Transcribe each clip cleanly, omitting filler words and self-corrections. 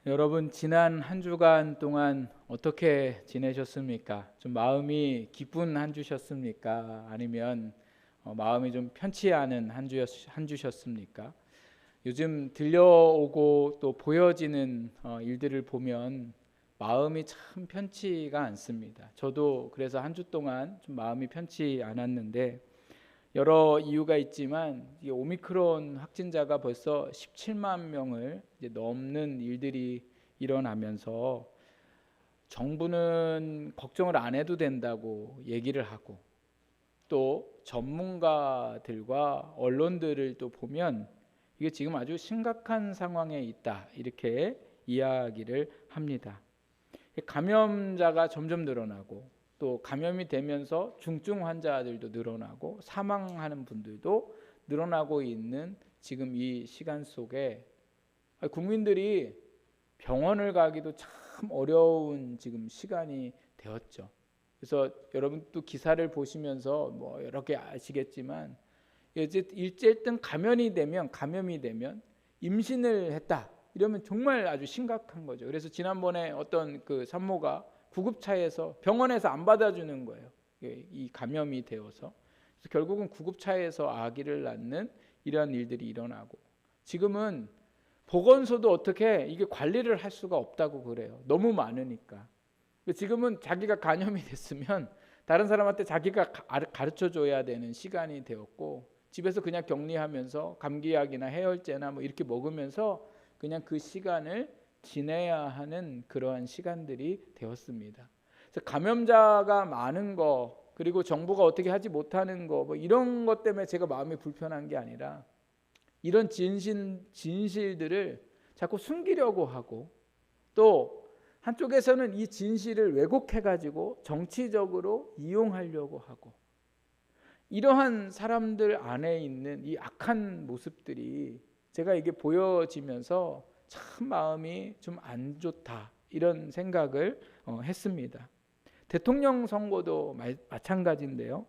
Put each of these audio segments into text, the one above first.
여러분 지난 한 주간 동안 어떻게 지내셨습니까? 좀 마음이 기쁜 한 주셨습니까? 아니면 마음이 좀 편치 않은 한 주셨습니까? 요즘 들려오고 또 보여지는 일들을 보면 마음이 참 편치가 않습니다. 저도 그래서 한 주 동안 좀 마음이 편치 않았는데 여러 이유가 있지만 이 오미크론 확진자가 벌써 17만 명을 이제 넘는 일들이 일어나면서 정부는 걱정을 안 해도 된다고 얘기를 하고 또 전문가들과 언론들을 또 보면 이게 지금 아주 심각한 상황에 있다 이렇게 이야기를 합니다. 감염자가 점점 늘어나고 또 감염이 되면서 중증 환자들도 늘어나고 사망하는 분들도 늘어나고 있는 지금 이 시간 속에 국민들이 병원을 가기도 참 어려운 지금 시간이 되었죠. 그래서 여러분도 기사를 보시면서 뭐 여러 개 아시겠지만 일제든 감염이 되면 임신을 했다 이러면 정말 아주 심각한 거죠. 그래서 지난번에 어떤 그 산모가 구급차에서 병원에서 안 받아주는 거예요. 이 감염이 되어서. 그래서 결국은 구급차에서 아기를 낳는 이러한 일들이 일어나고 지금은 보건소도 어떻게 이게 관리를 할 수가 없다고 그래요. 너무 많으니까. 지금은 자기가 감염이 됐으면 다른 사람한테 자기가 가르쳐 줘야 되는 시간이 되었고 집에서 그냥 격리하면서 감기약이나 해열제나 뭐 이렇게 먹으면서 그냥 그 시간을 지내야 하는 그러한 시간들이 되었습니다. 그래서 감염자가 많은 거 그리고 정부가 어떻게 하지 못하는 거 뭐 이런 것 때문에 제가 마음이 불편한 게 아니라 이런 진실들을 자꾸 숨기려고 하고 또 한쪽에서는 이 진실을 왜곡해가지고 정치적으로 이용하려고 하고 이러한 사람들 안에 있는 이 악한 모습들이 제가 이게 보여지면서 참 마음이 좀 안 좋다 이런 생각을 했습니다. 대통령 선거도 마찬가지인데요.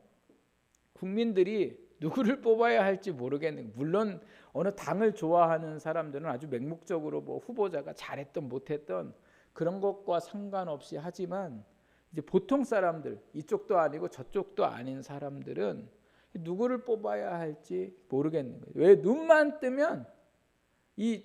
국민들이 누구를 뽑아야 할지 모르겠는, 물론 어느 당을 좋아하는 사람들은 아주 맹목적으로 뭐 후보자가 잘했던 못했던 그런 것과 상관없이 하지만 이제 보통 사람들, 이쪽도 아니고 저쪽도 아닌 사람들은 누구를 뽑아야 할지 모르겠는 거예요. 왜? 눈만 뜨면 이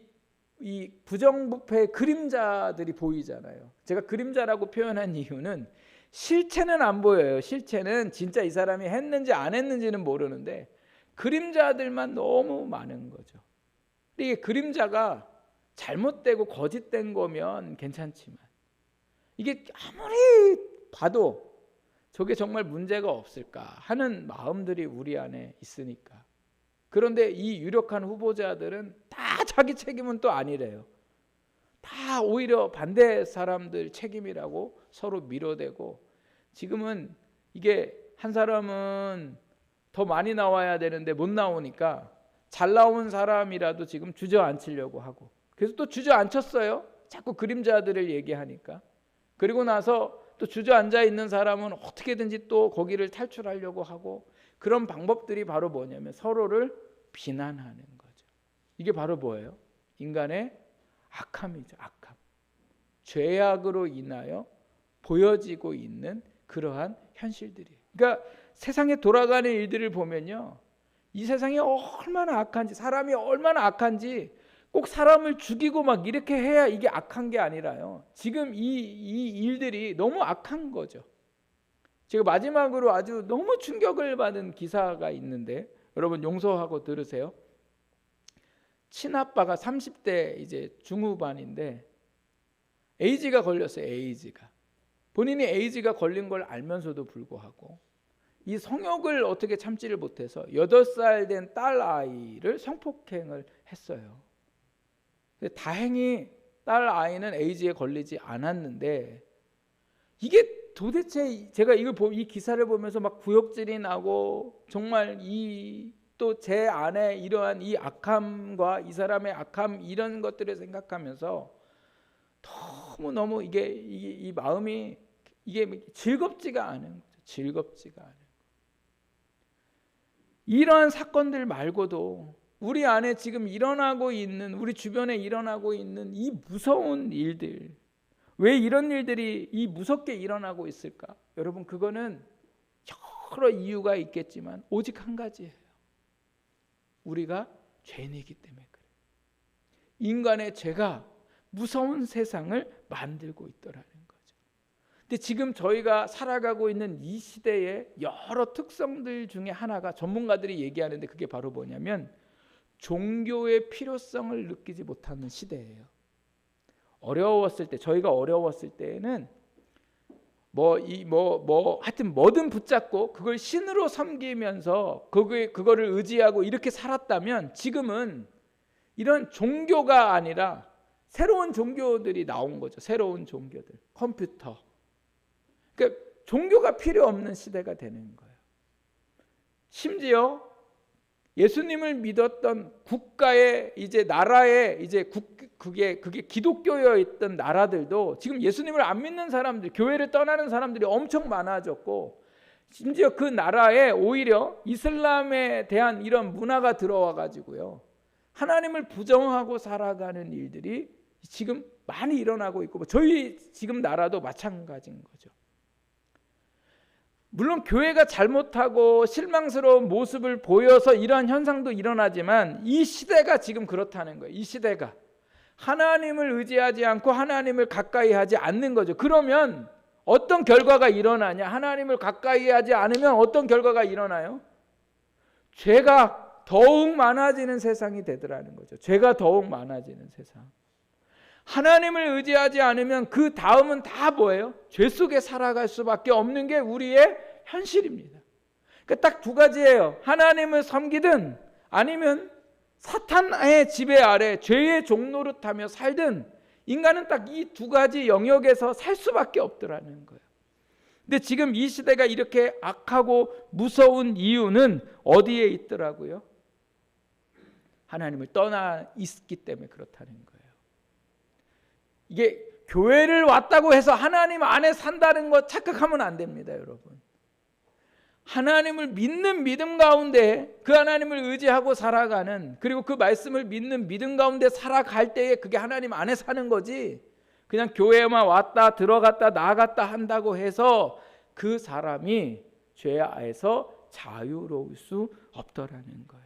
부정부패의 그림자들이 보이잖아요. 제가 그림자라고 표현한 이유는 실체는 안 보여요. 실체는 진짜 이 사람이 했는지 안 했는지는 모르는데 그림자들만 너무 많은 거죠. 근데 이게 그림자가 잘못되고 거짓된 거면 괜찮지만 이게 아무리 봐도 저게 정말 문제가 없을까 하는 마음들이 우리 안에 있으니까. 그런데 이 유력한 후보자들은 다 자기 책임은 또 아니래요. 다 오히려 반대 사람들 책임이라고 서로 밀어대고 지금은 이게 한 사람은 더 많이 나와야 되는데 못 나오니까 잘 나온 사람이라도 지금 주저앉히려고 하고 그래서 또 주저앉혔어요. 자꾸 그림자들을 얘기하니까. 그리고 나서 또 주저앉아 있는 사람은 어떻게든지 또 거기를 탈출하려고 하고 그런 방법들이 바로 뭐냐면 서로를 비난하는 거죠. 이게 바로 뭐예요? 인간의 악함이죠. 악함. 죄악으로 인하여 보여지고 있는 그러한 현실들이에요. 그러니까 세상에 돌아가는 일들을 보면요. 이 세상이 얼마나 악한지, 사람이 얼마나 악한지 꼭 사람을 죽이고 막 이렇게 해야 이게 악한 게 아니라요. 지금 이 일들이 너무 악한 거죠. 제가 마지막으로 아주 너무 충격을 받은 기사가 있는데 여러분 용서하고 들으세요. 친아빠가 30대 이제 중후반인데 에이즈가 걸렸어요. 에이즈가. 본인이 에이즈가 걸린 걸 알면서도 불구하고 이 성욕을 어떻게 참지를 못해서 8살 된 딸 아이를 성폭행을 했어요. 다행히 딸 아이는 에이즈에 걸리지 않았는데 이게 도대체 제가 이 기사를 보면서 막 구역질이 나고 정말 또 제 안에 이러한 이 악함과 이 사람의 악함 이런 것들을 생각하면서 너무 이게 이 마음이 이게 즐겁지가 않은 거죠. 즐겁지가 않은. 이러한 사건들 말고도 우리 안에 지금 일어나고 있는, 우리 주변에 일어나고 있는 이 무서운 일들, 왜 이런 일들이 이 무섭게 일어나고 있을까? 여러분, 그거는 여러 이유가 있겠지만 오직 한 가지예요. 우리가 죄인이기 때문에 그래요. 인간의 죄가 무서운 세상을 만들고 있더라는 거죠. 근데 지금 저희가 살아가고 있는 이 시대의 여러 특성들 중에 하나가 전문가들이 얘기하는데 그게 바로 뭐냐면 종교의 필요성을 느끼지 못하는 시대예요. 어려웠을 때, 저희가 어려웠을 때에는 하여튼 뭐든 붙잡고 그걸 신으로 섬기면서 그거를 의지하고 이렇게 살았다면, 지금은 이런 종교가 아니라 새로운 종교들이 나온 거죠. 새로운 종교들, 컴퓨터. 그러니까 종교가 필요 없는 시대가 되는 거예요. 심지어 예수님을 믿었던 국가의 이제 나라의 이제 그게 기독교였던 나라들도 지금 예수님을 안 믿는 사람들, 교회를 떠나는 사람들이 엄청 많아졌고, 심지어 그 나라에 오히려 이슬람에 대한 이런 문화가 들어와 가지고요, 하나님을 부정하고 살아가는 일들이 지금 많이 일어나고 있고, 저희 지금 나라도 마찬가지인 거죠. 물론 교회가 잘못하고 실망스러운 모습을 보여서 이러한 현상도 일어나지만 이 시대가 지금 그렇다는 거예요. 이 시대가 하나님을 의지하지 않고 하나님을 가까이 하지 않는 거죠. 그러면 어떤 결과가 일어나냐? 하나님을 가까이 하지 않으면 어떤 결과가 일어나요? 죄가 더욱 많아지는 세상이 되더라는 거죠. 죄가 더욱 많아지는 세상. 하나님을 의지하지 않으면 그 다음은 다 뭐예요? 죄 속에 살아갈 수밖에 없는 게 우리의 현실입니다. 그러니까 딱 두 가지예요. 하나님을 섬기든 아니면 사탄의 지배 아래 죄의 종노릇하며 살든, 인간은 딱 이 두 가지 영역에서 살 수밖에 없더라는 거예요. 근데 지금 이 시대가 이렇게 악하고 무서운 이유는 어디에 있더라고요? 하나님을 떠나 있기 때문에 그렇다는 거예요. 이게 교회를 왔다고 해서 하나님 안에 산다는 거 착각하면 안 됩니다, 여러분. 하나님을 믿는 믿음 가운데, 그 하나님을 의지하고 살아가는, 그리고 그 말씀을 믿는 믿음 가운데 살아갈 때에 그게 하나님 안에 사는 거지, 그냥 교회만 왔다 들어갔다 나갔다 한다고 해서 그 사람이 죄 아에서 자유로울 수 없더라는 거예요.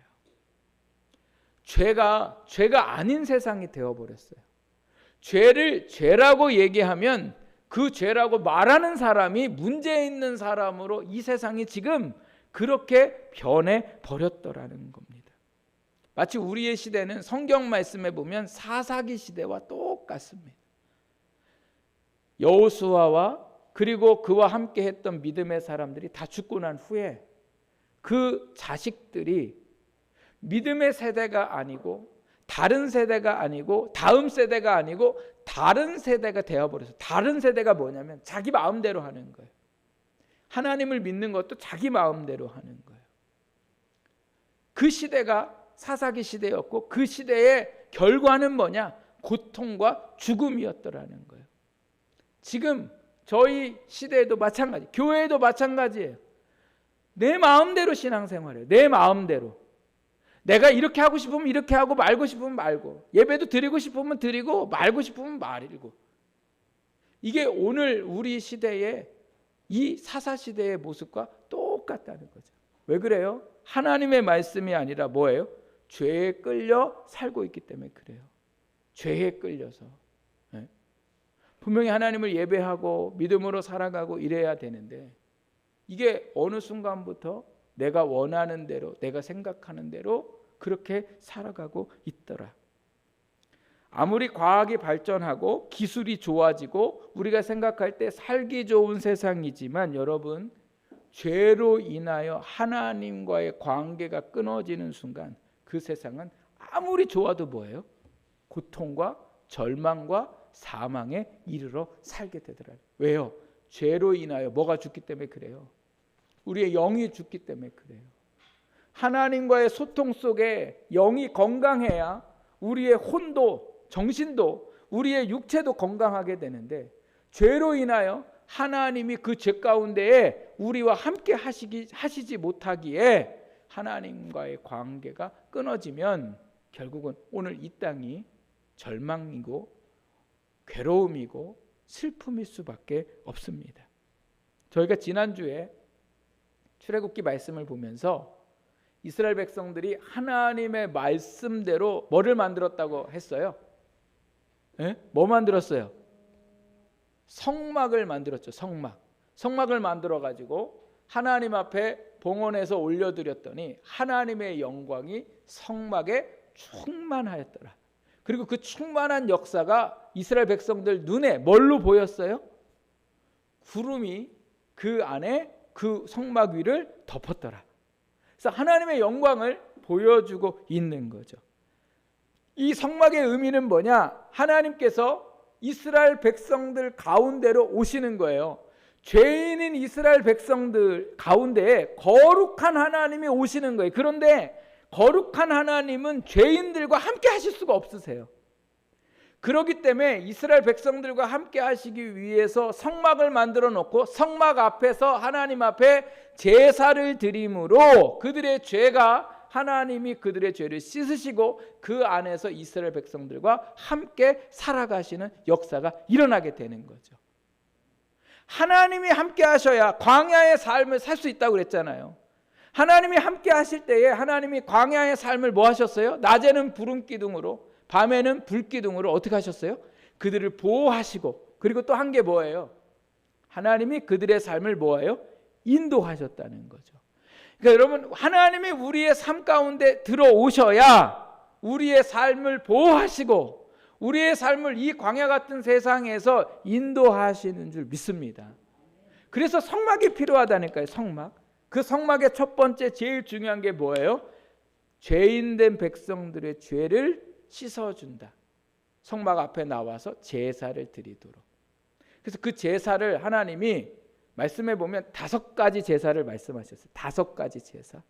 죄가 아닌 세상이 되어버렸어요. 죄를 죄라고 얘기하면 그 죄라고 말하는 사람이 문제 있는 사람으로 이 세상이 지금 그렇게 변해 버렸더라는 겁니다. 마치 우리의 시대는 성경 말씀에 보면 사사기 시대와 똑같습니다. 여호수아와 그리고 그와 함께 했던 믿음의 사람들이 다 죽고 난 후에 그 자식들이 믿음의 세대가 아니고 다른 세대가 아니고 다음 세대가 아니고 다른 세대가 되어버려서, 다른 세대가 뭐냐면 자기 마음대로 하는 거예요. 하나님을 믿는 것도 자기 마음대로 하는 거예요. 그 시대가 사사기 시대였고 그 시대의 결과는 뭐냐? 고통과 죽음이었더라는 거예요. 지금 저희 시대에도 마찬가지, 교회에도 마찬가지예요. 내 마음대로 신앙생활해요. 내 마음대로. 내가 이렇게 하고 싶으면 이렇게 하고 말고 싶으면 말고, 예배도 드리고 싶으면 드리고 말고 싶으면 말고. 이게 오늘 우리 시대의 이 사사시대의 모습과 똑같다는 거죠. 왜 그래요? 하나님의 말씀이 아니라 뭐예요? 죄에 끌려 살고 있기 때문에 그래요. 죄에 끌려서. 분명히 하나님을 예배하고 믿음으로 살아가고 이래야 되는데, 이게 어느 순간부터 내가 원하는 대로, 내가 생각하는 대로 그렇게 살아가고 있더라. 아무리 과학이 발전하고 기술이 좋아지고 우리가 생각할 때 살기 좋은 세상이지만, 여러분, 죄로 인하여 하나님과의 관계가 끊어지는 순간 그 세상은 아무리 좋아도 뭐예요? 고통과 절망과 사망에 이르러 살게 되더라고요. 왜요? 죄로 인하여 뭐가 죽기 때문에 그래요? 우리의 영이 죽기 때문에 그래요. 하나님과의 소통 속에 영이 건강해야 우리의 혼도, 정신도, 우리의 육체도 건강하게 되는데, 죄로 인하여 하나님이 그 죄 가운데에 우리와 함께 하시지 못하기에 하나님과의 관계가 끊어지면 결국은 오늘 이 땅이 절망이고 괴로움이고 슬픔일 수밖에 없습니다. 저희가 지난주에 출애굽기 말씀을 보면서 이스라엘 백성들이 하나님의 말씀대로 뭐를 만들었다고 했어요? 뭐 만들었어요? 성막을 만들었죠. 성막을 만들어 가지고 하나님 앞에 봉헌해서 올려드렸더니 하나님의 영광이 성막에 충만하였더라. 그리고 그 충만한 역사가 이스라엘 백성들 눈에 뭘로 보였어요? 구름이 그 안에 그 성막 위를 덮었더라. 그래서 하나님의 영광을 보여주고 있는 거죠. 이 성막의 의미는 뭐냐? 하나님께서 이스라엘 백성들 가운데로 오시는 거예요. 죄인인 이스라엘 백성들 가운데에 거룩한 하나님이 오시는 거예요. 그런데 거룩한 하나님은 죄인들과 함께 하실 수가 없으세요. 그렇기 때문에 이스라엘 백성들과 함께 하시기 위해서 성막을 만들어 놓고 성막 앞에서 하나님 앞에 제사를 드림으로 그들의 죄가 하나님이 그들의 죄를 씻으시고 그 안에서 이스라엘 백성들과 함께 살아가시는 역사가 일어나게 되는 거죠. 하나님이 함께 하셔야 광야의 삶을 살 수 있다고 그랬잖아요. 하나님이 함께 하실 때에 하나님이 광야의 삶을 뭐 하셨어요? 낮에는 구름 기둥으로 밤에는 불 기둥으로 어떻게 하셨어요? 그들을 보호하시고 그리고 또 한 게 뭐예요? 하나님이 그들의 삶을 뭐예요? 인도하셨다는 거죠. 그러니까 여러분 하나님이 우리의 삶 가운데 들어오셔야 우리의 삶을 보호하시고 우리의 삶을 이 광야 같은 세상에서 인도하시는 줄 믿습니다. 그래서 성막이 필요하다니까요. 성막. 그 성막의 첫 번째 제일 중요한 게 뭐예요? 죄인된 백성들의 죄를 씻어준다. 성막 앞에 나와서 제사를 드리도록. 그래서 그 제사를 하나님이 말씀해 보면 5가지 제사를 말씀하셨어요. 5가지 제사.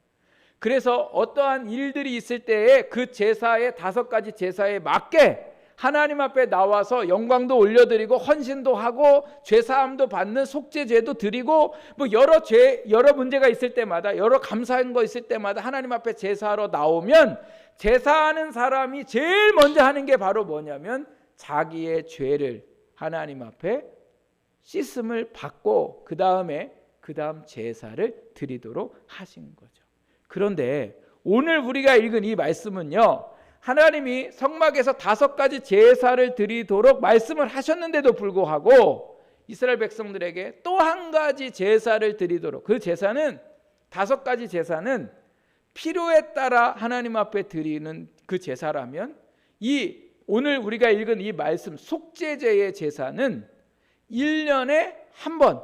그래서 어떠한 일들이 있을 때에 그 제사의 5가지 제사에 맞게 하나님 앞에 나와서 영광도 올려드리고 헌신도 하고 죄사함도 받는 속죄제도 드리고 뭐 여러 문제가 있을 때마다 여러 감사한 거 있을 때마다 하나님 앞에 제사하러 나오면 제사하는 사람이 제일 먼저 하는 게 바로 뭐냐면 자기의 죄를 하나님 앞에 씻음을 받고 그 다음 제사를 드리도록 하신 거죠. 그런데 오늘 우리가 읽은 이 말씀은요, 하나님이 성막에서 5가지 제사를 드리도록 말씀을 하셨는데도 불구하고 이스라엘 백성들에게 또 한 가지 제사를 드리도록, 그 제사는 5가지 제사는 필요에 따라 하나님 앞에 드리는 그 제사라면 이 오늘 우리가 읽은 이 말씀 속죄제의 제사는 1년에 한 번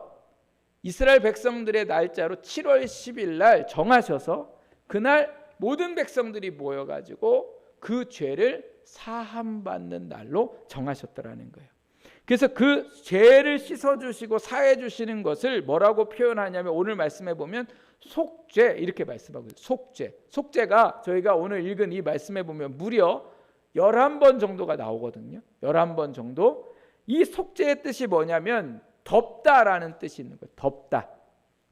이스라엘 백성들의 날짜로 7월 10일 날 정하셔서 그날 모든 백성들이 모여가지고 그 죄를 사함받는 날로 정하셨더라는 거예요. 그래서 그 죄를 씻어주시고 사해주시는 것을 뭐라고 표현하냐면 오늘 말씀해 보면 속죄 이렇게 말씀하고 있어요. 속죄가 저희가 오늘 읽은 이 말씀해 보면 무려 11번 정도가 나오거든요. 11번 정도. 이 속죄의 뜻이 뭐냐면 덮다라는 뜻이 있는 거예요.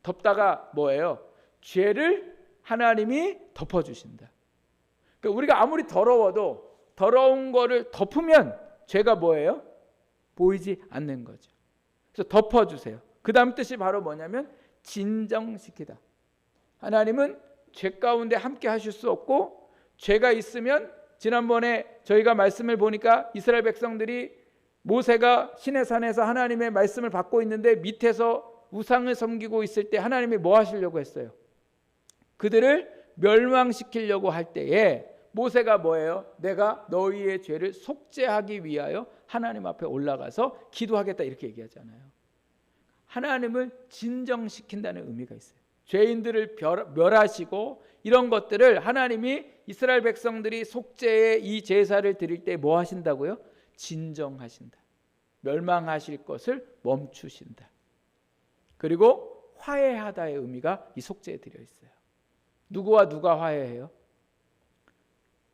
덮다가 뭐예요? 죄를 하나님이 덮어주신다. 그러니까 우리가 아무리 더러워도 더러운 거를 덮으면 죄가 뭐예요? 보이지 않는 거죠. 그래서 덮어주세요. 그 다음 뜻이 바로 뭐냐면 진정시키다. 하나님은 죄 가운데 함께 하실 수 없고 죄가 있으면 지난번에 저희가 말씀을 보니까 이스라엘 백성들이 모세가 시내산에서 하나님의 말씀을 받고 있는데 밑에서 우상을 섬기고 있을 때 하나님이 뭐 하시려고 했어요? 그들을 멸망시키려고 할 때에 모세가 뭐예요? 내가 너희의 죄를 속죄하기 위하여 하나님 앞에 올라가서 기도하겠다 이렇게 얘기하잖아요. 하나님을 진정시킨다는 의미가 있어요. 죄인들을 멸하시고 이런 것들을 하나님이 이스라엘 백성들이 속죄의 이 제사를 드릴 때 뭐 하신다고요? 진정하신다. 멸망하실 것을 멈추신다. 그리고 화해하다의 의미가 이 속죄에 들어 있어요. 누구와 누가 화해해요?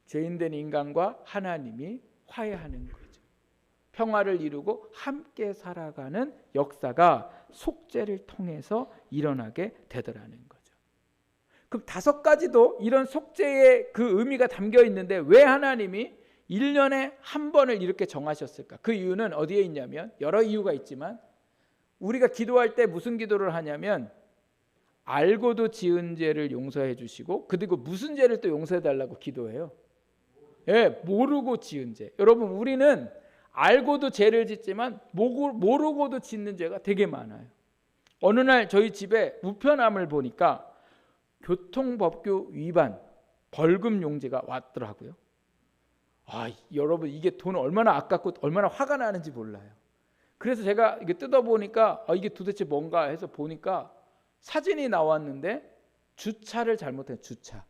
죄인된 인간과 하나님이 화해하는 거죠. 평화를 이루고 함께 살아가는 역사가 속죄를 통해서 일어나게 되더라는 거죠. 그럼 5가지도 이런 속죄의 그 의미가 담겨 있는데 왜 하나님이 1년에 한 번을 이렇게 정하셨을까? 그 이유는 어디에 있냐면, 여러 이유가 있지만 우리가 기도할 때 무슨 기도를 하냐면 알고도 지은 죄를 용서해 주시고, 그리고 무슨 죄를 또 용서해 달라고 기도해요? 예, 모르고 지은 죄. 여러분, 우리는 알고도 죄를 짓지만 모르고도 짓는 죄가 되게 많아요. 어느 날 저희 집에 우편함을 보니까 교통법규 위반 벌금 용지가 왔더라고요. 여러분, 이게 돈 얼마나 아깝고 얼마나 화가 나는지 몰라요. 그래서 제가 이게 뜯어보니까 이게 도대체 뭔가 해서 보니까 사진이 나왔는데 주차를 잘못한 주차.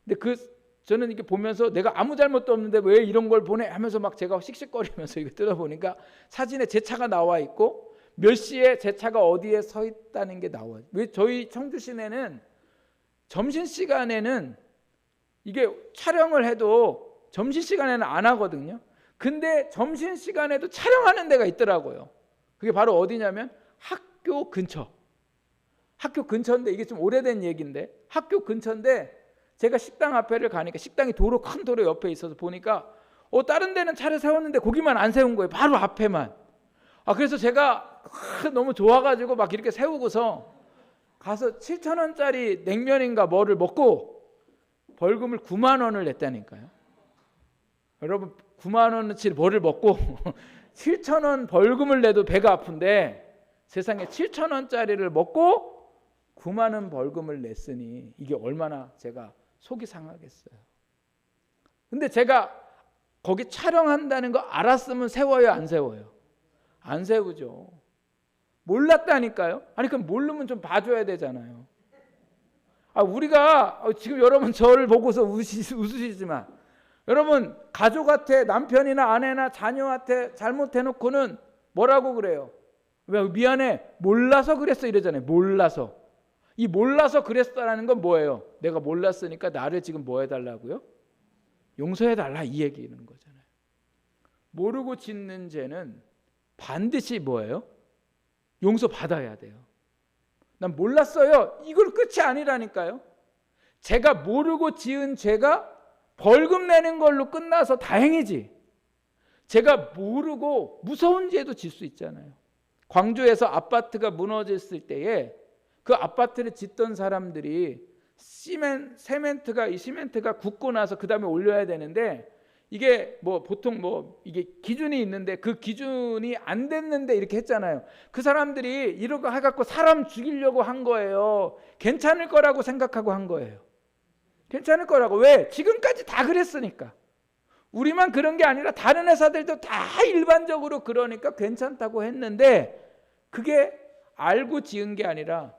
근데 저는 이렇게 보면서 내가 아무 잘못도 없는데 왜 이런 걸 보내 하면서 막 제가 씩씩거리면서 이거 뜯어보니까 사진에 제 차가 나와 있고 몇 시에 제 차가 어디에 서 있다는 게 나와요. 왜 저희 청주 시내는 점심시간에는 이게 촬영을 해도 점심시간에는 안 하거든요. 근데 점심시간에도 촬영하는 데가 있더라고요. 그게 바로 어디냐면 학교 근처. 학교 근처인데, 이게 좀 오래된 얘기인데 학교 근처인데 제가 식당 앞에를 가니까 식당이 큰 도로 옆에 있어서 보니까 다른 데는 차를 세웠는데 거기만 안 세운 거예요. 바로 앞에만. 그래서 제가 너무 좋아가지고 막 이렇게 세우고서 가서 7,000원짜리 냉면인가 뭐를 먹고 벌금을 9만 원을 냈다니까요. 여러분, 9만 원어치 뭐를 먹고 7,000원 벌금을 내도 배가 아픈데 세상에 7,000원짜리를 먹고 9만 원 벌금을 냈으니 이게 얼마나 제가 속이 상하겠어요. 근데 제가 거기 촬영한다는 거 알았으면 세워요, 안 세워요? 안 세우죠. 몰랐다니까요. 그럼 모르면 좀 봐줘야 되잖아요. 우리가 지금 여러분 저를 보고서 웃으시지만 여러분, 가족한테, 남편이나 아내나 자녀한테 잘못해놓고는 뭐라고 그래요? 왜 미안해, 몰라서 그랬어 이러잖아요. 몰라서. 이 몰라서 그랬다라는 건 뭐예요? 내가 몰랐으니까 나를 지금 뭐 해달라고요? 용서해달라, 이 얘기는 거잖아요. 모르고 짓는 죄는 반드시 뭐예요? 용서받아야 돼요. 난 몰랐어요, 이걸 끝이 아니라니까요. 제가 모르고 지은 죄가 벌금 내는 걸로 끝나서 다행이지, 제가 모르고 무서운 죄도 질 수 있잖아요. 광주에서 아파트가 무너졌을 때에 그 아파트를 짓던 사람들이 이 시멘트가 굳고 나서 그 다음에 올려야 되는데 이게 보통 이게 기준이 있는데 그 기준이 안 됐는데 이렇게 했잖아요. 그 사람들이 이러고 해갖고 사람 죽이려고 한 거예요. 괜찮을 거라고 생각하고 한 거예요. 괜찮을 거라고. 왜? 지금까지 다 그랬으니까. 우리만 그런 게 아니라 다른 회사들도 다 일반적으로 그러니까 괜찮다고 했는데, 그게 알고 지은 게 아니라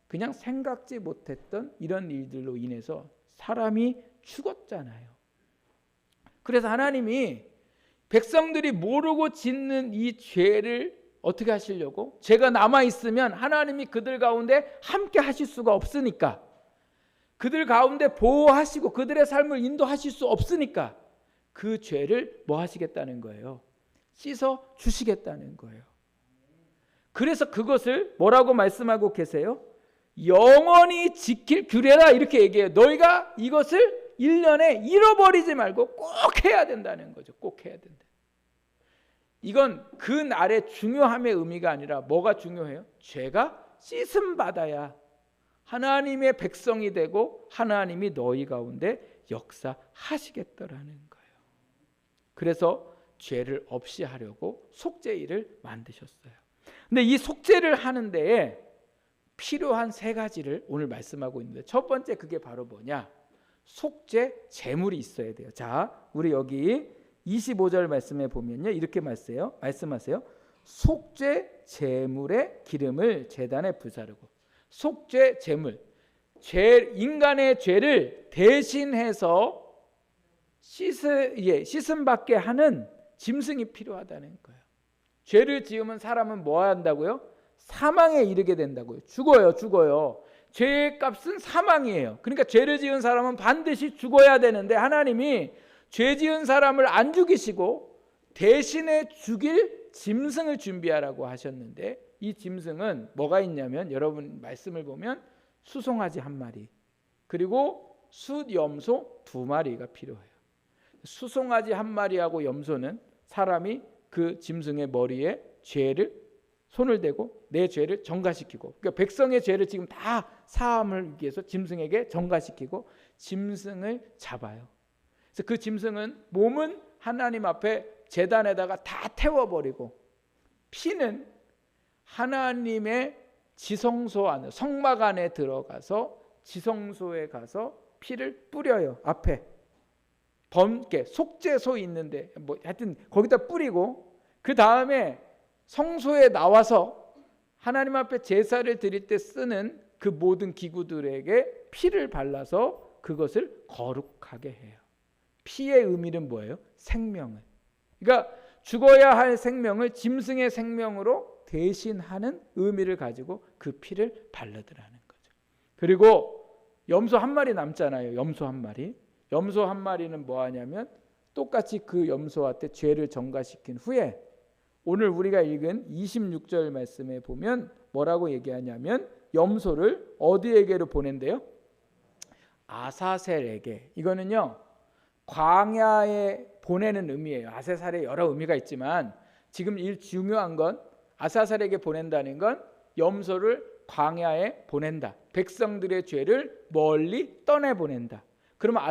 그냥 생각지 못했던 이런 일들로 인해서 사람이 죽었잖아요. 그래서 하나님이 백성들이 모르고 짓는 이 죄를 어떻게 하시려고? 죄가 남아있으면 하나님이 그들 가운데 함께 하실 수가 없으니까, 그들 가운데 보호하시고 그들의 삶을 인도하실 수 없으니까 그 죄를 뭐 하시겠다는 거예요? 씻어 주시겠다는 거예요. 그래서 그것을 뭐라고 말씀하고 계세요? 영원히 지킬 규례라, 이렇게 얘기해요. 너희가 이것을 1년에 잃어버리지 말고 꼭 해야 된다는 거죠. 꼭 해야 된다. 이건 그 날의 중요함의 의미가 아니라 뭐가 중요해요? 죄가 씻음 받아야 하나님의 백성이 되고 하나님이 너희 가운데 역사하시겠다라는 거예요. 그래서 죄를 없이 하려고 속죄일을 만드셨어요. 근데 이 속죄를 하는 데에 필요한 3가지를 오늘 말씀하고 있는데, 첫 번째, 그게 바로 뭐냐? 속죄 제물이 있어야 돼요. 자, 우리 여기 25절 말씀에 보면요, 이렇게 말씀하세요. 속죄 제물의 기름을 제단에 부사르고. 속죄 제물, 인간의 죄를 대신해서 씻음 받게 하는 짐승이 필요하다는 거예요. 죄를 지으면 사람은 뭐 한다고요? 사망에 이르게 된다고요. 죽어요. 죄의 값은 사망이에요. 그러니까 죄를 지은 사람은 반드시 죽어야 되는데 하나님이 죄 지은 사람을 안 죽이시고 대신에 죽일 짐승을 준비하라고 하셨는데, 이 짐승은 뭐가 있냐면, 여러분 말씀을 보면 수송아지 1마리, 그리고 숫염소 2마리가 필요해요. 수송아지 1마리하고 염소는 사람이 그 짐승의 머리에 죄를 손을 대고 내 죄를 전가시키고, 그러니까 백성의 죄를 지금 다 사함을 위해서 짐승에게 전가시키고 짐승을 잡아요. 그래서 그 짐승은 몸은 하나님 앞에 제단에다가 다 태워버리고 피는 하나님의 지성소 안에, 성막 안에 들어가서 지성소에 가서 피를 뿌려요. 앞에 번개 속죄소 있는데 뭐 하여튼 거기다 뿌리고, 그 다음에 성소에 나와서 하나님 앞에 제사를 드릴 때 쓰는 그 모든 기구들에게 피를 발라서 그것을 거룩하게 해요. 피의 의미는 뭐예요? 생명을. 그러니까 죽어야 할 생명을 짐승의 생명으로 대신하는 의미를 가지고 그 피를 바르더라는 거죠. 그리고 염소 1마리 남잖아요. 염소 1마리. 염소 1마리는 뭐 하냐면 똑같이 그 염소한테 죄를 전가시킨 후에 오늘 우리가 읽은 26절 말씀에 보면 뭐라고 얘기하냐면 염소를 어디에게로 보낸대요? 아사셀에게. 이거는요 광야에 보내는 의미예요. 아사셀에 여러 의미가 있지만 지금 중요한 건 아사셀에게 보낸다는 건 염소를 광야에 보낸다. 백성들의 죄를 멀리 떠내 보낸다. 그러면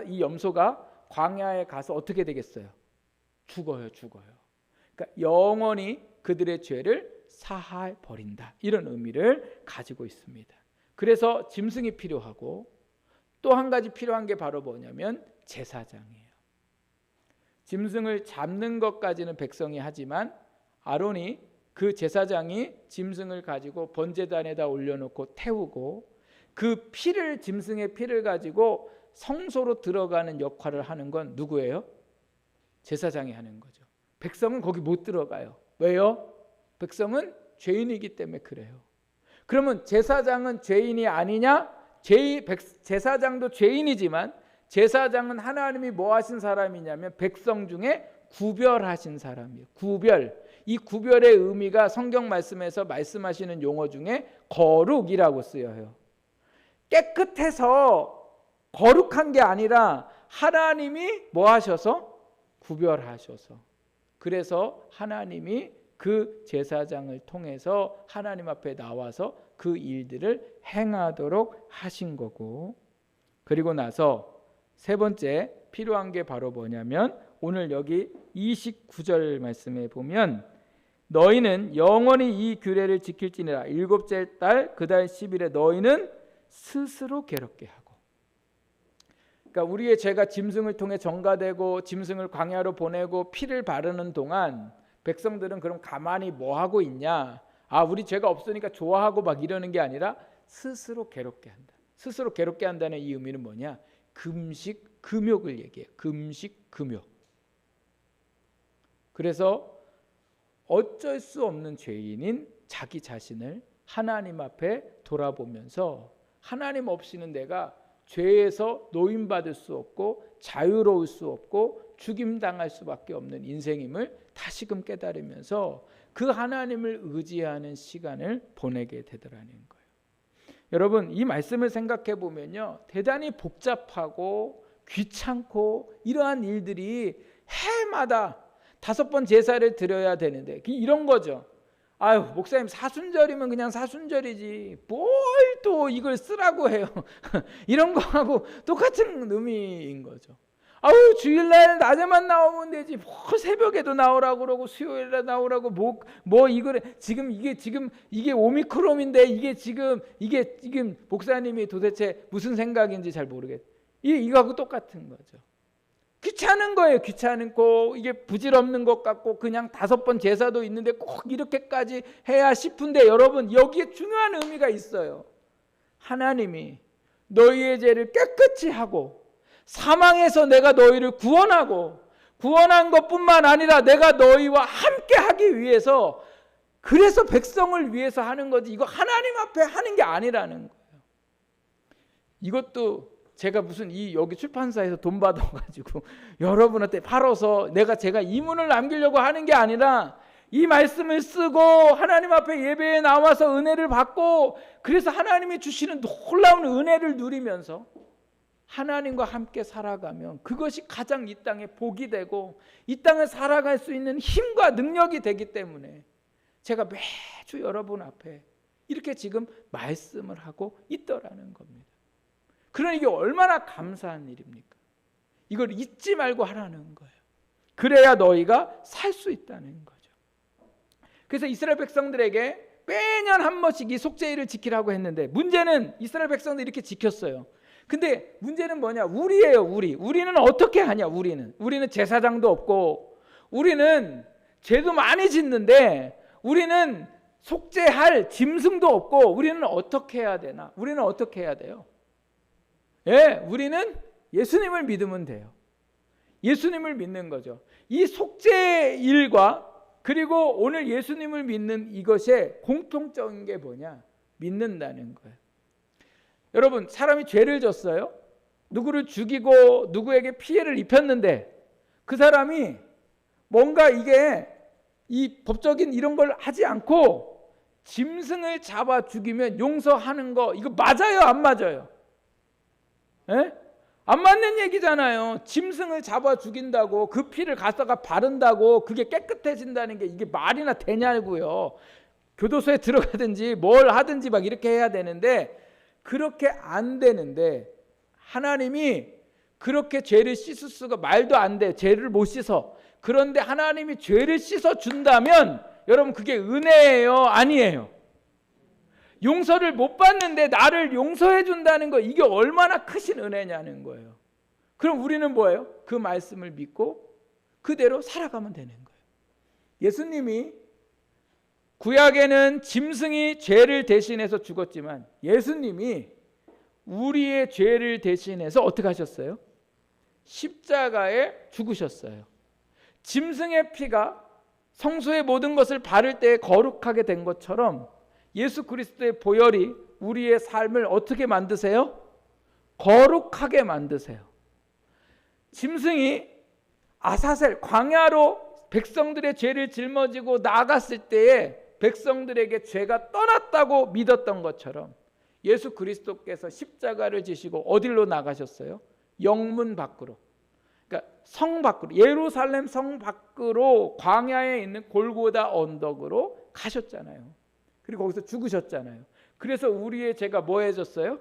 이 염소가 광야에 가서 어떻게 되겠어요? 죽어요. 그러니까 영원히 그들의 죄를 사하해 버린다. 이런 의미를 가지고 있습니다. 그래서 짐승이 필요하고 또 한 가지 필요한 게 바로 뭐냐면 제사장이에요. 짐승을 잡는 것까지는 백성이 하지만 아론이 그 제사장이 짐승을 가지고 번제단에다 올려놓고 태우고 그 피를, 짐승의 피를 가지고 성소로 들어가는 역할을 하는 건 누구예요? 제사장이 하는 거죠. 백성은 거기 못 들어가요. 왜요? 백성은 죄인이기 때문에 그래요. 그러면 제사장은 죄인이 아니냐? 제사장도 죄인이지만 제사장은 하나님이 뭐 하신 사람이냐면 백성 중에 구별하신 사람이에요. 구별. 이 구별의 의미가 성경 말씀에서 말씀하시는 용어 중에 거룩이라고 쓰여요. 깨끗해서 거룩한 게 아니라 하나님이 뭐 하셔서? 구별하셔서. 그래서 하나님이 그 제사장을 통해서 하나님 앞에 나와서 그 일들을 행하도록 하신 거고, 그리고 나서 세 번째 필요한 게 바로 뭐냐면 오늘 여기 29절 말씀에 보면 너희는 영원히 이 규례를 지킬지니라. 7째 달 그 달 10일에 너희는 스스로 괴롭게 하고. 그러니까 우리의 죄가 짐승을 통해 전가되고 짐승을 광야로 보내고 피를 바르는 동안 백성들은 그럼 가만히 뭐 하고 있냐? 우리 죄가 없으니까 좋아하고 막 이러는 게 아니라 스스로 괴롭게 한다. 스스로 괴롭게 한다는 이 의미는 뭐냐? 금식, 금욕을 얘기해요. 금식, 금욕. 그래서 어쩔 수 없는 죄인인 자기 자신을 하나님 앞에 돌아보면서 하나님 없이는 내가 죄에서 노임받을 수 없고 자유로울 수 없고 죽임당할 수밖에 없는 인생임을 다시금 깨달으면서 그 하나님을 의지하는 시간을 보내게 되더라는 거예요. 여러분, 이 말씀을 생각해 보면요, 대단히 복잡하고 귀찮고 이러한 일들이 해마다 5번 제사를 드려야 되는데 이런 거죠. 목사님 사순절이면 그냥 사순절이지 뭘 또 이걸 쓰라고 해요. 이런 거하고 똑같은 의미인 거죠. 주일날 낮에만 나오면 되지 뭐 새벽에도 나오라고 그러고 수요일에 나오라고 뭐 이거를 지금 이게 오미크론인데 이게 지금 목사님이 도대체 무슨 생각인지 잘 모르겠어요. 이거하고 똑같은 거죠. 귀찮은 거예요. 귀찮고 이게 부질없는 것 같고 그냥 5번 제사도 있는데 꼭 이렇게까지 해야 싶은데 여러분, 여기에 중요한 의미가 있어요. 하나님이 너희의 죄를 깨끗이 하고 사망에서 내가 너희를 구원한 것뿐만 아니라 내가 너희와 함께 하기 위해서, 그래서 백성을 위해서 하는 거지 이거 하나님 앞에 하는 게 아니라는 거예요. 이것도 제가 무슨 여기 출판사에서 돈 받아가지고 여러분한테 팔아서 제가 이문을 남기려고 하는 게 아니라 이 말씀을 쓰고 하나님 앞에 예배에 나와서 은혜를 받고, 그래서 하나님이 주시는 놀라운 은혜를 누리면서 하나님과 함께 살아가면 그것이 가장 이 땅에 복이 되고 이 땅을 살아갈 수 있는 힘과 능력이 되기 때문에 제가 매주 여러분 앞에 이렇게 지금 말씀을 하고 있더라는 겁니다. 그러니 이게 얼마나 감사한 일입니까? 이걸 잊지 말고 하라는 거예요. 그래야 너희가 살 수 있다는 거죠. 그래서 이스라엘 백성들에게 매년 한 번씩 이 속죄일을 지키라고 했는데, 문제는 이스라엘 백성들이 이렇게 지켰어요. 근데 문제는 뭐냐? 우리예요. 우리는 어떻게 하냐? 우리는 제사장도 없고, 우리는 죄도 많이 짓는데, 우리는 속죄할 짐승도 없고, 우리는 어떻게 해야 되나? 우리는 어떻게 해야 돼요? 예, 우리는 예수님을 믿으면 돼요. 예수님을 믿는 거죠. 이 속죄일과 그리고 오늘 예수님을 믿는 이것의 공통적인 게 뭐냐? 믿는다는 거예요. 여러분, 사람이 죄를 졌어요. 누구를 죽이고 누구에게 피해를 입혔는데 그 사람이 뭔가 이게 이 법적인 이런 걸 하지 않고 짐승을 잡아 죽이면 용서하는 거, 이거 맞아요? 안 맞아요? 예? 안 맞는 얘기잖아요. 짐승을 잡아 죽인다고 그 피를 갖다가 바른다고 그게 깨끗해진다는 게 이게 말이나 되냐고요. 교도소에 들어가든지 뭘 하든지 막 이렇게 해야 되는데 그렇게 안 되는데, 하나님이 그렇게 죄를 씻을 수가 말도 안 돼. 죄를 못 씻어. 그런데 하나님이 죄를 씻어 준다면 여러분, 그게 은혜예요? 아니에요? 용서를 못 받는데 나를 용서해 준다는 거, 이게 얼마나 크신 은혜냐는 거예요. 그럼 우리는 뭐예요? 그 말씀을 믿고 그대로 살아가면 되는 거예요. 예수님이 구약에는 짐승이 죄를 대신해서 죽었지만 예수님이 우리의 죄를 대신해서 어떻게 하셨어요? 십자가에 죽으셨어요. 짐승의 피가 성소의 모든 것을 바를 때 거룩하게 된 것처럼 예수 그리스도의 보혈이 우리의 삶을 어떻게 만드세요? 거룩하게 만드세요. 짐승이 아사셀 광야로 백성들의 죄를 짊어지고 나갔을 때에 백성들에게 죄가 떠났다고 믿었던 것처럼 예수 그리스도께서 십자가를 지시고 어디로 나가셨어요? 영문 밖으로, 그러니까 성 밖으로, 예루살렘 성 밖으로 광야에 있는 골고다 언덕으로 가셨잖아요. 그리고 거기서 죽으셨잖아요. 그래서 우리의 죄가 뭐 해졌어요?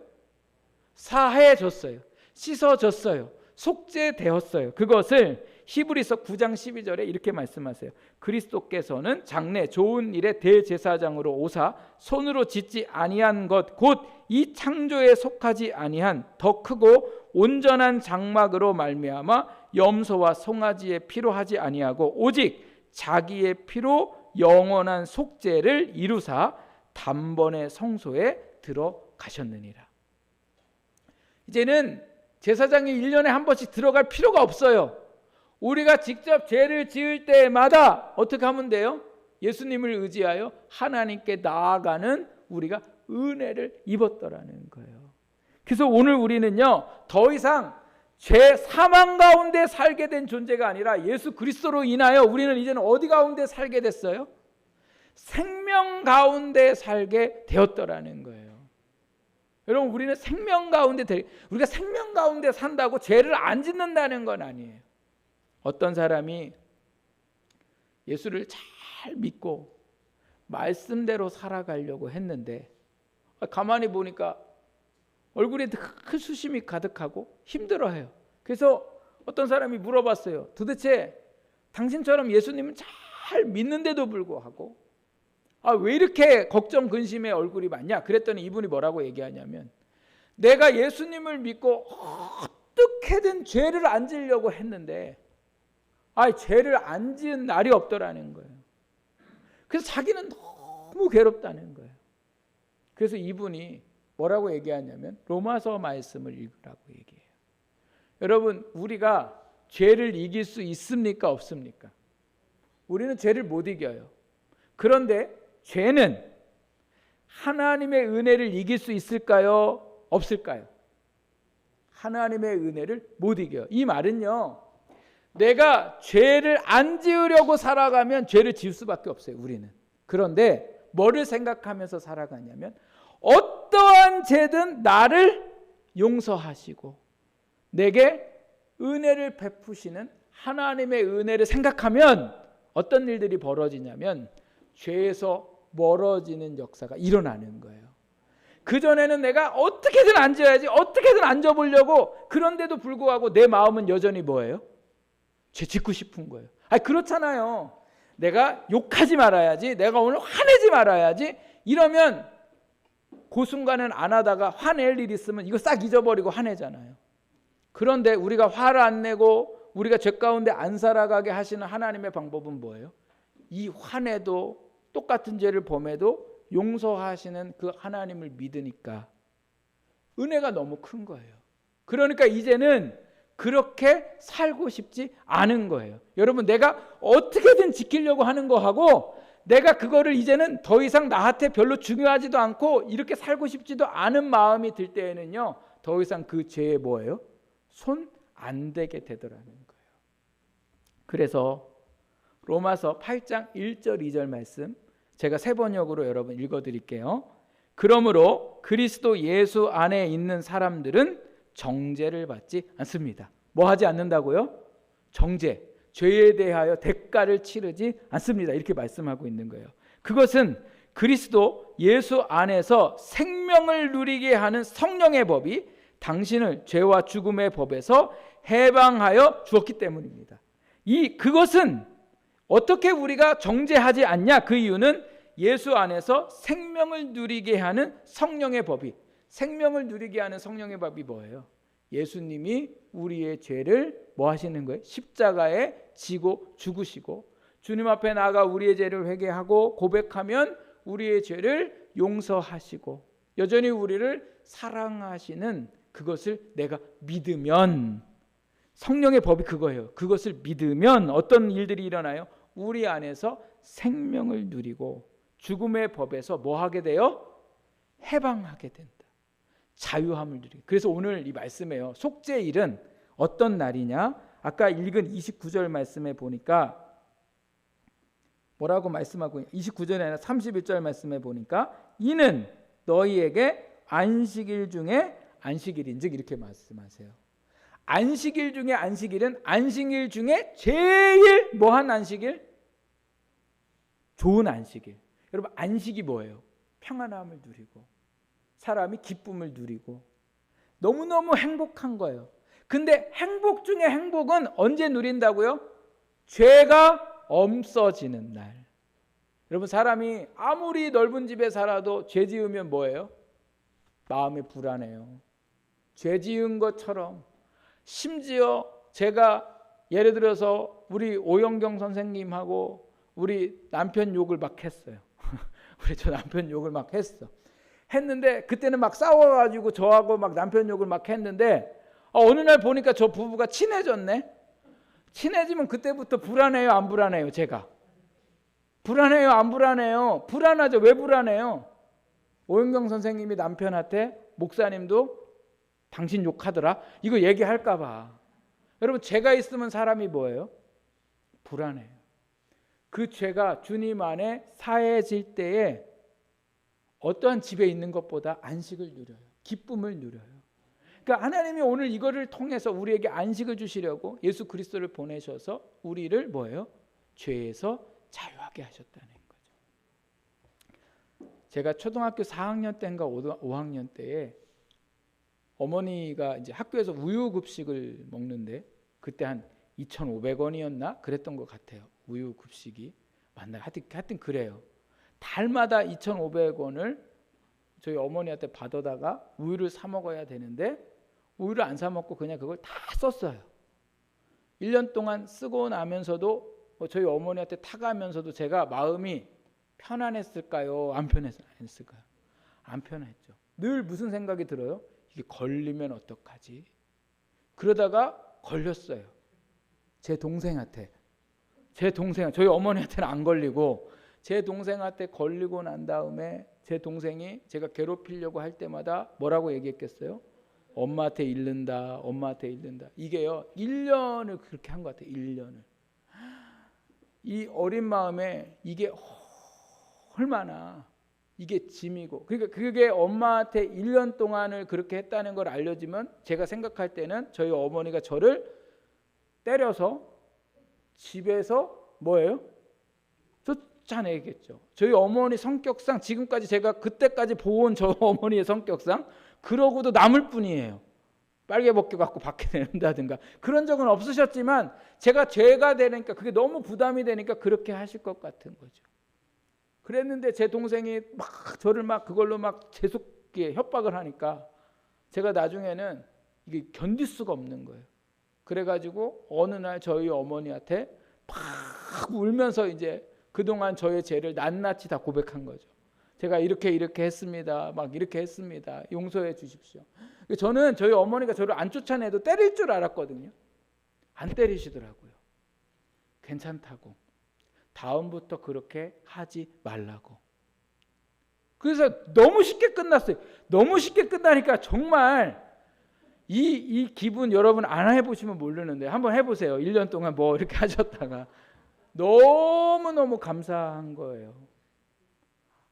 사해졌어요. 씻어졌어요. 속죄되었어요. 그것을 히브리서 9장 12절에 이렇게 말씀하세요. 그리스도께서는 장래 좋은 일의 대제사장으로 오사 손으로 짓지 아니한 것 곧 이 창조에 속하지 아니한 더 크고 온전한 장막으로 말미암아 염소와 송아지의 피로 하지 아니하고 오직 자기의 피로 영원한 속죄를 이루사 단번에 성소에 들어가셨느니라. 이제는 제사장이 1년에 한 번씩 들어갈 필요가 없어요. 우리가 직접 죄를 지을 때마다 어떻게 하면 돼요? 예수님을 의지하여 하나님께 나아가는 우리가 은혜를 입었더라는 거예요. 그래서 오늘 우리는요, 더 이상 죄 사망 가운데 살게 된 존재가 아니라 예수 그리스도로 인하여 우리는 이제는 어디 가운데 살게 됐어요? 생명 가운데 살게 되었더라는 거예요. 여러분, 우리는 생명 가운데 우리가 생명 가운데 산다고 죄를 안 짓는다는 건 아니에요. 어떤 사람이 예수를 잘 믿고 말씀대로 살아가려고 했는데 가만히 보니까 얼굴에 큰 수심이 가득하고 힘들어해요. 그래서 어떤 사람이 물어봤어요. 도대체 당신처럼 예수님은 잘 믿는데도 불구하고 왜 이렇게 걱정 근심의 얼굴이 많냐? 그랬더니 이분이 뭐라고 얘기하냐면, 내가 예수님을 믿고 어떻게든 죄를 안 지으려고 했는데 죄를 안 지은 날이 없더라는 거예요. 그래서 자기는 너무 괴롭다는 거예요. 그래서 이분이 뭐라고 얘기하냐면 로마서 말씀을 읽으라고 얘기해요. 여러분, 우리가 죄를 이길 수 있습니까? 없습니까? 우리는 죄를 못 이겨요. 그런데 죄는 하나님의 은혜를 이길 수 있을까요? 없을까요? 하나님의 은혜를 못 이겨요. 이 말은요, 내가 죄를 안 지으려고 살아가면 죄를 지을 수밖에 없어요, 우리는. 그런데 뭐를 생각하면서 살아가냐면 어떠한 죄든 나를 용서하시고 내게 은혜를 베푸시는 하나님의 은혜를 생각하면 어떤 일들이 벌어지냐면 죄에서 멀어지는 역사가 일어나는 거예요. 그전에는 내가 어떻게든 앉아야지, 어떻게든 앉아보려고, 그런데도 불구하고 내 마음은 여전히 뭐예요? 죄 짓고 싶은 거예요. 아니, 그렇잖아요. 내가 욕하지 말아야지, 내가 오늘 화내지 말아야지, 이러면 그 순간은 안 하다가 화낼 일 있으면 이거 싹 잊어버리고 화내잖아요. 그런데 우리가 화를 안 내고 우리가 죄 가운데 안 살아가게 하시는 하나님의 방법은 뭐예요? 이 화내도 똑같은 죄를 범해도 용서하시는 그 하나님을 믿으니까 은혜가 너무 큰 거예요. 그러니까 이제는 그렇게 살고 싶지 않은 거예요. 여러분, 내가 어떻게든 지키려고 하는 거하고 내가 그거를 이제는 더 이상 나한테 별로 중요하지도 않고 이렇게 살고 싶지도 않은 마음이 들 때에는요, 더 이상 그 죄에 뭐예요? 손 안 대게 되더라는 거예요. 그래서 로마서 8장 1절 2절 말씀 제가 새 번역으로 여러분 읽어드릴게요. 그러므로 그리스도 예수 안에 있는 사람들은 정죄를 받지 않습니다. 뭐 하지 않는다고요? 정죄, 죄에 대하여 대가를 치르지 않습니다. 이렇게 말씀하고 있는 거예요. 그것은 그리스도 예수 안에서 생명을 누리게 하는 성령의 법이 당신을 죄와 죽음의 법에서 해방하여 주었기 때문입니다. 그것은 어떻게 우리가 정죄하지 않냐? 그 이유는 예수 안에서 생명을 누리게 하는 성령의 법이, 생명을 누리게 하는 성령의 법이 뭐예요? 예수님이 우리의 죄를 뭐 하시는 거예요? 십자가에 지고 죽으시고 주님 앞에 나아가 우리의 죄를 회개하고 고백하면 우리의 죄를 용서하시고 여전히 우리를 사랑하시는 그것을 내가 믿으면, 성령의 법이 그거예요. 그것을 믿으면 어떤 일들이 일어나요? 우리 안에서 생명을 누리고 죽음의 법에서 뭐 하게 돼요? 해방하게 된다. 자유함을 누리게. 그래서 오늘 이 말씀에요. 속죄일은 어떤 날이냐? 아까 읽은 29절 말씀에 보니까 뭐라고 말씀하고 29절이 아니라 31절 말씀에 보니까 이는 너희에게 안식일 중에 안식일인즉 이렇게 말씀하세요. 안식일 중에 안식일은 안식일 중에 제일 뭐한 안식일? 좋은 안식일. 여러분, 안식이 뭐예요? 평안함을 누리고 사람이 기쁨을 누리고 너무너무 행복한 거예요. 근데 행복 중에 행복은 언제 누린다고요? 죄가 없어지는 날. 여러분, 사람이 아무리 넓은 집에 살아도 죄 지으면 뭐예요? 마음이 불안해요. 죄 지은 것처럼. 심지어 제가 예를 들어서 우리 오영경 선생님하고 우리 남편 욕을 막 했어요. 우리 저 남편 욕을 막 했는데 그때는 막 싸워가지고 저하고 막 남편 욕을 막 했는데 어느 날 보니까 저 부부가 친해졌네. 친해지면 그때부터 불안해요, 안 불안해요? 제가 불안해요, 안 불안해요? 불안하죠. 왜 불안해요? 오영경 선생님이 남편한테 목사님도 당신 욕하더라, 이거 얘기할까 봐. 여러분, 죄가 있으면 사람이 뭐예요? 불안해요. 그 죄가 주님 안에 사해질 때에 어떠한 집에 있는 것보다 안식을 누려요. 기쁨을 누려요. 그러니까 하나님이 오늘 이거를 통해서 우리에게 안식을 주시려고 예수 그리스도를 보내셔서 우리를 뭐예요? 죄에서 자유하게 하셨다는 거죠. 제가 초등학교 4학년 때인가 5학년 때에 어머니가 이제 학교에서 우유급식을 먹는데 그때 한 2,500원이었나 그랬던 것 같아요. 우유급식이 맞나요? 하여튼 그래요. 달마다 2,500원을 저희 어머니한테 받아다가 우유를 사 먹어야 되는데 우유를 안 사 먹고 그냥 그걸 다 썼어요. 1년 동안 쓰고 나면서도 저희 어머니한테 타가면서도 제가 마음이 편안했을까요? 안 편했을까요? 안 편했죠. 늘 무슨 생각이 들어요? 이게 걸리면 어떡하지? 그러다가 걸렸어요. 제 동생한테. 저희 어머니한테는 안 걸리고 제 동생한테 걸리고 난 다음에 제 동생이 제가 괴롭히려고 할 때마다 뭐라고 얘기했겠어요? 엄마한테 잃는다, 엄마한테 잃는다. 이게요 1년을 그렇게 한 것 같아요. 1년을. 이 어린 마음에 이게 얼마나 이게 짐이고, 그러니까 그게 엄마한테 1년 동안을 그렇게 했다는 걸 알려지면 제가 생각할 때는 저희 어머니가 저를 때려서 집에서 뭐예요? 쫓아내겠죠. 저희 어머니 성격상 지금까지 제가 그때까지 본 저 어머니의 성격상 그러고도 남을 뿐이에요. 빨개 벗겨 갖고 밖에 내는다든가 그런 적은 없으셨지만 제가 죄가 되니까 그게 너무 부담이 되니까 그렇게 하실 것 같은 거죠. 그랬는데 제 동생이 막 저를 막 그걸로 막 재수없게 협박을 하니까 제가 나중에는 이게 견딜 수가 없는 거예요. 그래가지고 어느 날 저희 어머니한테 막 울면서 이제 그동안 저의 죄를 낱낱이 다 고백한 거죠. 제가 이렇게 했습니다. 막 이렇게 했습니다. 용서해 주십시오. 저는 저희 어머니가 저를 안 쫓아내도 때릴 줄 알았거든요. 안 때리시더라고요. 괜찮다고. 다음부터 그렇게 하지 말라고. 그래서 너무 쉽게 끝났어요. 너무 쉽게 끝나니까 정말 이 기분 여러분 안 해보시면 모르는데 한번 해보세요. 1년 동안 뭐 이렇게 하셨다가 너무너무 감사한 거예요.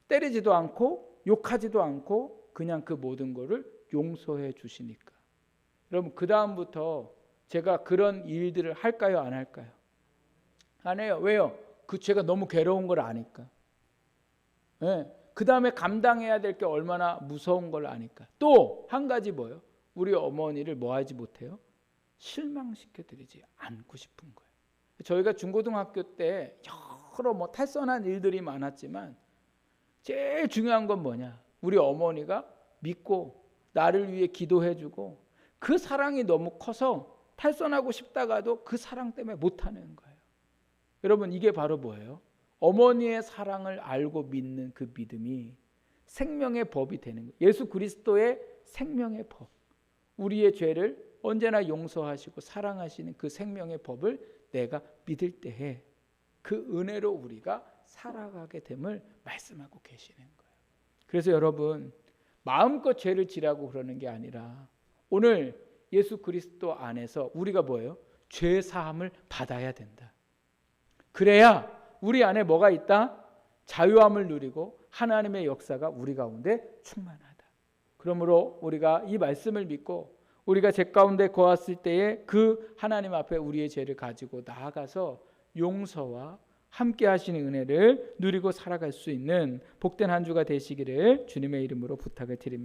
때리지도 않고 욕하지도 않고 그냥 그 모든 거를 용서해 주시니까. 여러분 그 다음부터 제가 그런 일들을 할까요? 안 할까요? 안 해요. 왜요? 그 제가 너무 괴로운 걸 아니까. 네. 그 다음에 감당해야 될 게 얼마나 무서운 걸 아니까. 또 한 가지 뭐예요? 우리 어머니를 뭐 하지 못해요? 실망시켜드리지 않고 싶은 거예요. 저희가 중고등학교 때 여러 뭐 탈선한 일들이 많았지만 제일 중요한 건 뭐냐? 우리 어머니가 믿고 나를 위해 기도해주고 그 사랑이 너무 커서 탈선하고 싶다가도 그 사랑 때문에 못하는 거예요. 여러분 이게 바로 뭐예요? 어머니의 사랑을 알고 믿는 그 믿음이 생명의 법이 되는 거예요. 예수 그리스도의 생명의 법. 우리의 죄를 언제나 용서하시고 사랑하시는 그 생명의 법을 내가 믿을 때에 그 은혜로 우리가 살아가게 됨을 말씀하고 계시는 거예요. 그래서 여러분 마음껏 죄를 지라고 그러는 게 아니라 오늘 예수 그리스도 안에서 우리가 뭐예요? 죄 사함을 받아야 된다. 그래야 우리 안에 뭐가 있다? 자유함을 누리고 하나님의 역사가 우리 가운데 충만하다. 그러므로 우리가 이 말씀을 믿고 우리가 죄 가운데 거했을 때에 그 하나님 앞에 우리의 죄를 가지고 나아가서 용서와 함께 하시는 은혜를 누리고 살아갈 수 있는 복된 한 주가 되시기를 주님의 이름으로 부탁을 드립니다.